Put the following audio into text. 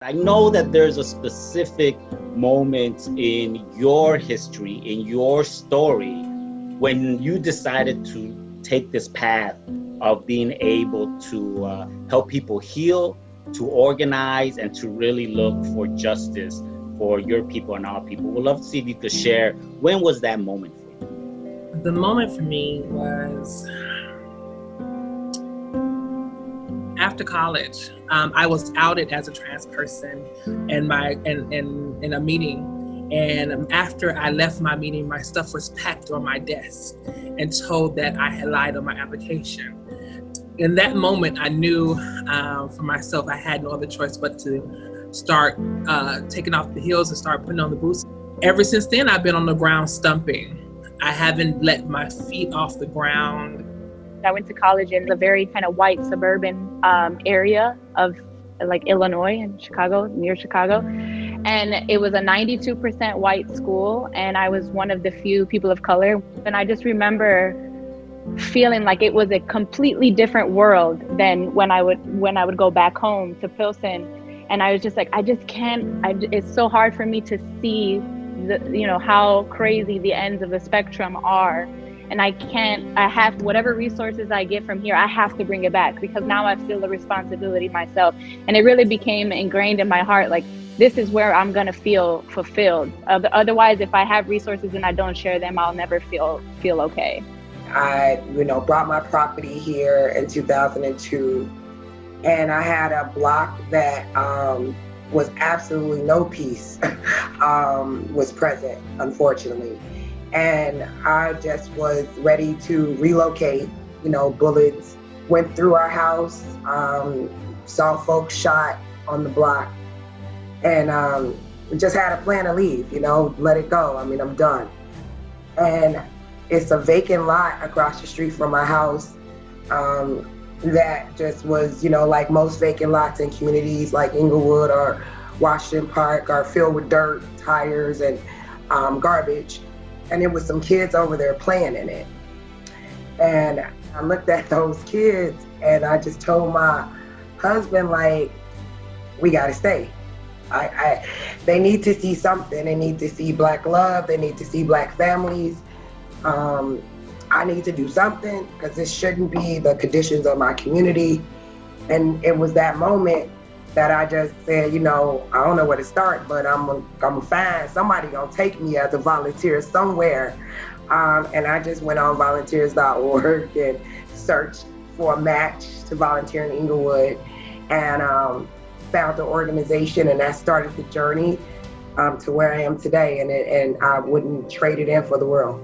I know that there's a specific moment in your history, in your story, when you decided to take this path of being able to help people heal, to organize, and to really look for justice for your people and our people. We'd love to see if you could share, when was that moment for you? The moment for me was after college. I was outed as a trans person in a meeting, and after I left my meeting, my stuff was packed on my desk and told that I had lied on my application. In that moment, I knew for myself I had no other choice but to start taking off the heels and start putting on the boots. Ever since then, I've been on the ground stumping. I haven't let my feet off the ground. I went to college in a very kind of white suburban area of like Illinois and Chicago, near Chicago. And it was a 92% white school. And I was one of the few people of color. And I just remember feeling like it was a completely different world than when I would go back home to Pilsen. And I was just like, I just can't, it's so hard for me to see how crazy the ends of the spectrum are. And I have whatever resources I get from here, I have to bring it back, because now I feel the responsibility myself. And it really became ingrained in my heart, like, this is where I'm gonna feel fulfilled. Otherwise, if I have resources and I don't share them, I'll never feel okay. I, brought my property here in 2002, and I had a block that was absolutely no peace was present, unfortunately. And I just was ready to relocate. Bullets went through our house, saw folks shot on the block, and just had a plan to leave, let it go. I'm done. And it's a vacant lot across the street from my house that just was, like most vacant lots in communities like Inglewood or Washington Park, are filled with dirt, tires, and garbage. And there was some kids over there playing in it. And I looked at those kids and I just told my husband, like, we gotta stay. They need to see something. They need to see Black love. They need to see Black families. I need to do something, because this shouldn't be the conditions of my community. And it was that moment that I just said, I don't know where to start, but I'm gonna find somebody gonna take me as a volunteer somewhere. And I just went on volunteers.org and searched for a match to volunteer in Inglewood, and found the organization, and that started the journey to where I am today. And I wouldn't trade it in for the world.